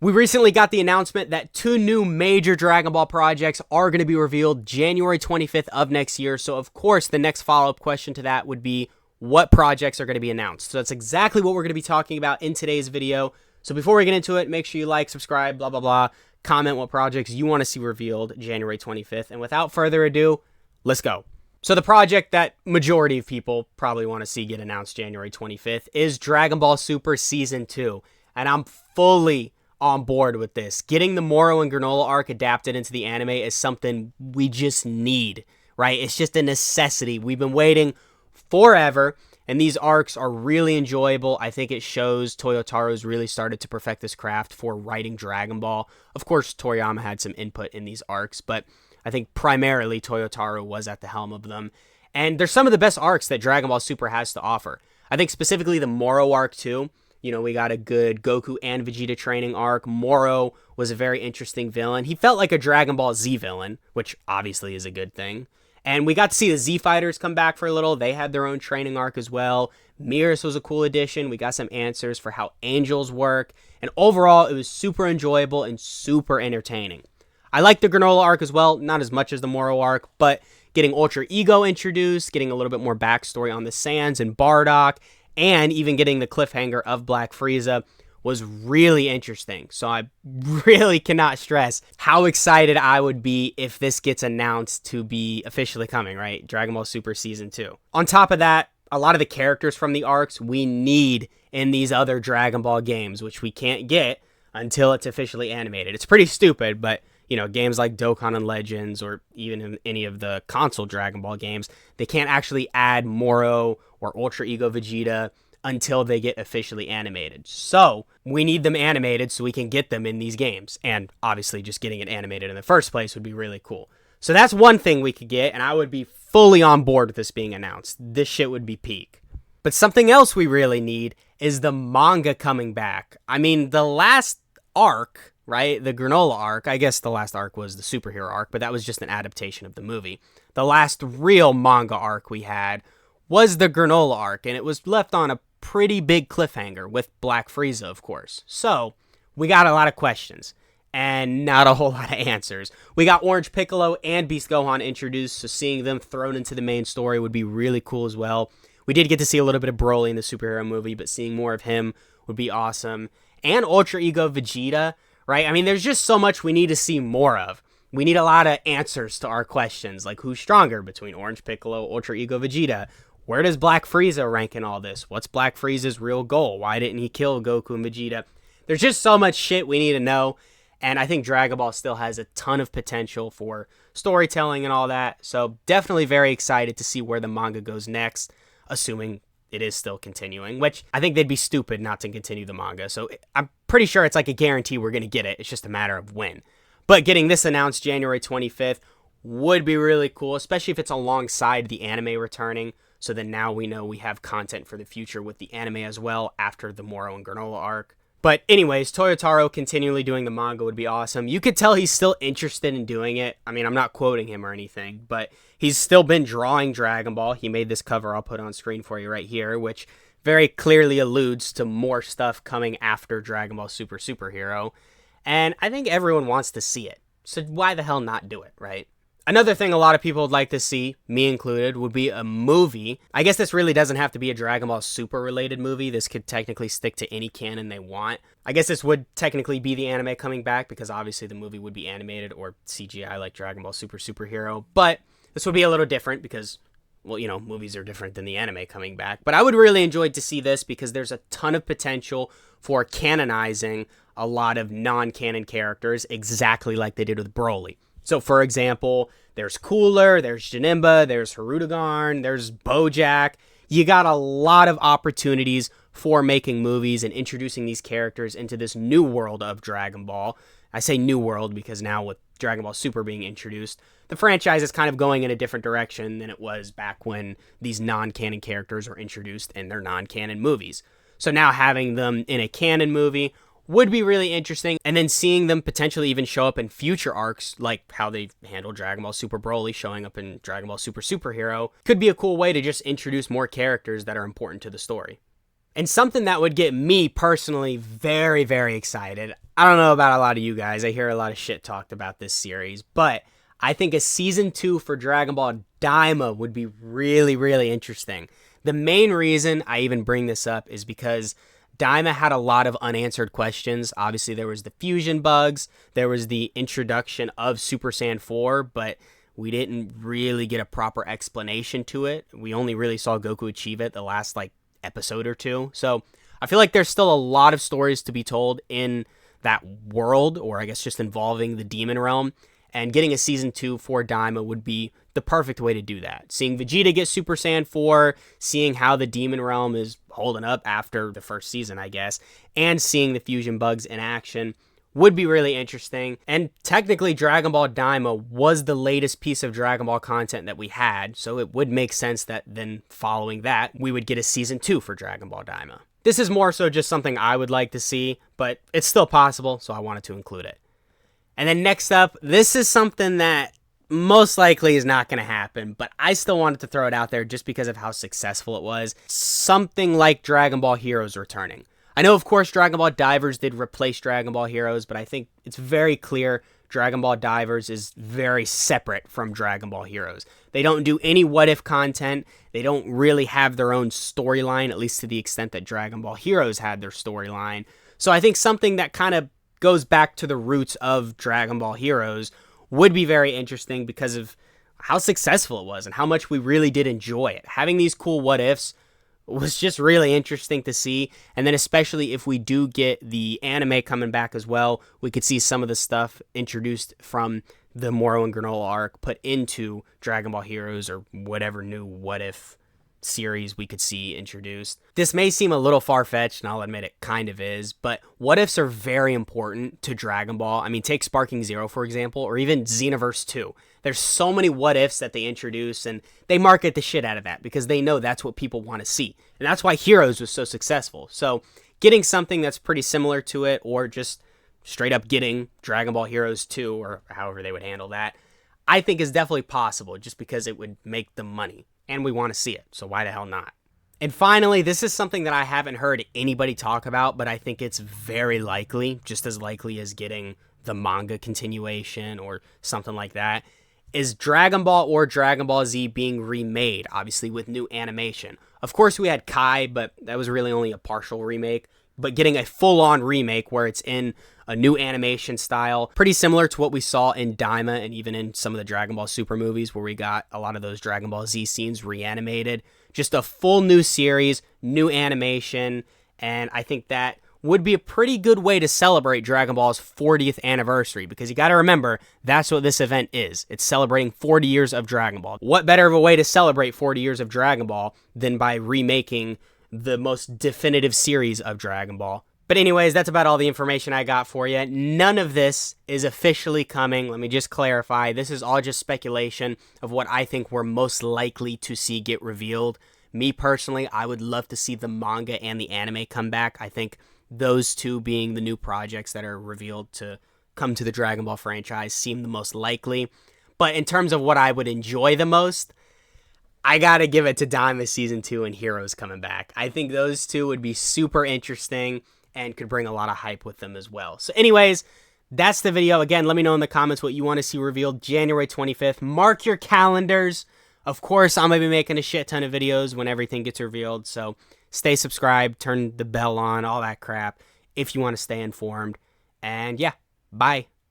We recently got the announcement that two new major Dragon Ball projects are going to be revealed January 25th of next year. So, of course, the next follow-up question to that would be what projects are going to be announced. So that's exactly what we're going to be talking about in today's video. So before we get into it, make sure you like, subscribe, blah, blah, blah. Comment what projects you want to see revealed January 25th. And without further ado, let's go. So the project that majority of people probably want to see get announced January 25th is Dragon Ball Super Season 2. And I'm fully on board with this. Getting the Moro and Granola arc adapted into the anime is something we just need, right? It's just a necessity. We've been waiting forever, and these arcs are really enjoyable. I think it shows Toyotaro's really started to perfect this craft for writing Dragon Ball. Of course, Toriyama had some input in these arcs, but I think primarily Toyotaro was at the helm of them. And they're some of the best arcs that Dragon Ball Super has to offer. I think specifically the Moro arc too. You know, we got a good Goku and Vegeta training arc. Moro was a very interesting villain. He felt like a Dragon Ball Z villain, which obviously is a good thing. And we got to see the Z Fighters come back for a little. They had their own training arc as well. Mearas was a cool addition. We got some answers for how angels work. And overall, it was super enjoyable and super entertaining. I like the Granola arc as well. Not as much as the Moro arc, but getting Ultra Ego introduced, getting a little bit more backstory on the Saiyans and Bardock, and even getting the cliffhanger of Black Frieza was really interesting. So I really cannot stress how excited I would be if this gets announced to be officially coming, right? Dragon Ball Super Season 2. On top of that, a lot of the characters from the arcs we need in these other Dragon Ball games, which we can't get until it's officially animated. It's pretty stupid, but you know, games like Dokkan and Legends, or even in any of the console Dragon Ball games, they can't actually add Moro or Ultra Ego Vegeta until they get officially animated. So we need them animated so we can get them in these games. And obviously just getting it animated in the first place would be really cool. So that's one thing we could get, and I would be fully on board with this being announced. This shit would be peak. But something else we really need is the manga coming back. I mean, the last arc, right? The Granola arc. I guess the last arc was the superhero arc, but that was just an adaptation of the movie. The last real manga arc we had was the Granola arc, and it was left on a pretty big cliffhanger with Black Frieza, of course. So we got a lot of questions and not a whole lot of answers. We got Orange Piccolo and Beast Gohan introduced, so seeing them thrown into the main story would be really cool as well. We did get to see a little bit of Broly in the superhero movie, but seeing more of him would be awesome. And Ultra Ego Vegeta, right? I mean, there's just so much we need to see more of. We need a lot of answers to our questions, like who's stronger between Orange Piccolo, Ultra Ego Vegeta? Where does Black Frieza rank in all this? What's Black Frieza's real goal? Why didn't he kill Goku and Vegeta? There's just so much shit we need to know, and I think Dragon Ball still has a ton of potential for storytelling and all that, so definitely very excited to see where the manga goes next, assuming it is still continuing, which I think they'd be stupid not to continue the manga, so I'm pretty sure it's like a guarantee we're going to get it. It's just a matter of when. But getting this announced January 25th would be really cool, especially if it's alongside the anime returning. So then now we know we have content for the future with the anime as well after the Moro and Granola arc. But anyways, Toyotaro continually doing the manga would be awesome. You could tell he's still interested in doing it. I mean, I'm not quoting him or anything, but he's still been drawing Dragon Ball. He made this cover I'll put on screen for you right here, which very clearly alludes to more stuff coming after Dragon Ball Super Superhero. And I think everyone wants to see it. So why the hell not do it, right? Another thing a lot of people would like to see, me included, would be a movie. I guess this really doesn't have to be a Dragon Ball Super related movie. This could technically stick to any canon they want. I guess this would technically be the anime coming back because obviously the movie would be animated or CGI like Dragon Ball Super Superhero. But this would be a little different because, well, you know, movies are different than the anime coming back. But I would really enjoy to see this because there's a ton of potential for canonizing a lot of non-canon characters exactly like they did with Broly. So, for example, there's Cooler, there's Janemba, there's Hirudegarn, there's Bojack. You got a lot of opportunities for making movies and introducing these characters into this new world of Dragon Ball. I say new world because now with Dragon Ball Super being introduced, the franchise is kind of going in a different direction than it was back when these non-canon characters were introduced in their non-canon movies. So now having them in a canon movie would be really interesting, and then seeing them potentially even show up in future arcs, like how they handled Dragon Ball Super Broly showing up in Dragon Ball Super Superhero, could be a cool way to just introduce more characters that are important to the story. And something that would get me personally very, very excited. I don't know about a lot of you guys. I hear a lot of shit talked about this series, but I think a season 2 for Dragon Ball Daima would be really, really interesting. The main reason I even bring this up is because Daima had a lot of unanswered questions. Obviously, there was the fusion bugs, there was the introduction of Super Saiyan 4, but we didn't really get a proper explanation to it. We only really saw Goku achieve it the last episode or two. So I feel like there's still a lot of stories to be told in that world, or I guess just involving the Demon Realm. And getting a season 2 for Daima would be the perfect way to do that. Seeing Vegeta get Super Saiyan 4, seeing how the Demon Realm is holding up after the first season, I guess, and seeing the fusion bugs in action would be really interesting. And technically, Dragon Ball Daima was the latest piece of Dragon Ball content that we had, so it would make sense that then following that, we would get a season 2 for Dragon Ball Daima. This is more so just something I would like to see, but it's still possible, so I wanted to include it. And then next up, this is something that most likely is not going to happen, but I still wanted to throw it out there just because of how successful it was. Something like Dragon Ball Heroes returning. I know, of course, Dragon Ball Divers did replace Dragon Ball Heroes, but I think it's very clear Dragon Ball Divers is very separate from Dragon Ball Heroes. They don't do any what-if content. They don't really have their own storyline, at least to the extent that Dragon Ball Heroes had their storyline. So I think something that kind of goes back to the roots of Dragon Ball Heroes would be very interesting because of how successful it was and how much we really did enjoy it. Having these cool what-ifs was just really interesting to see. And then especially if we do get the anime coming back as well, we could see some of the stuff introduced from the Moro and Granola arc put into Dragon Ball Heroes or whatever new what-if series we could see introduced. This may seem a little far-fetched, and I'll admit it kind of is, but what-ifs are very important to Dragon Ball. I mean, take Sparking Zero, for example, or even Xenoverse 2. There's so many what-ifs that they introduce, and they market the shit out of that because they know that's what people want to see. And that's why Heroes was so successful. So getting something that's pretty similar to it, or just straight up getting Dragon Ball Heroes 2, or however they would handle that, I think is definitely possible just because it would make the money. And we want to see it, so why the hell not? And finally, this is something that I haven't heard anybody talk about, but I think it's very likely, just as likely as getting the manga continuation or something like that, is Dragon Ball or Dragon Ball Z being remade, obviously with new animation. Of course, we had Kai, but that was really only a partial remake. But getting a full-on remake where it's in a new animation style, pretty similar to what we saw in Daima and even in some of the Dragon Ball Super movies where we got a lot of those Dragon Ball Z scenes reanimated. Just a full new series, new animation, and I think that would be a pretty good way to celebrate Dragon Ball's 40th anniversary, because you gotta remember, that's what this event is. It's celebrating 40 years of Dragon Ball. What better of a way to celebrate 40 years of Dragon Ball than by remaking the most definitive series of Dragon Ball? But anyways, that's about all the information I got for you. None of this is officially coming. Let me just clarify. This is all just speculation of what I think we're most likely to see get revealed. Me personally, I would love to see the manga and the anime come back. I think those two being the new projects that are revealed to come to the Dragon Ball franchise seem the most likely. But in terms of what I would enjoy the most, I gotta give it to Daima Season 2 and Heroes coming back. I think those two would be super interesting and could bring a lot of hype with them as well. So anyways, that's the video. Again, let me know in the comments what you want to see revealed January 25th. Mark your calendars. Of course, I'm going to be making a shit ton of videos when everything gets revealed. So stay subscribed, turn the bell on, all that crap, if you want to stay informed. And yeah, bye.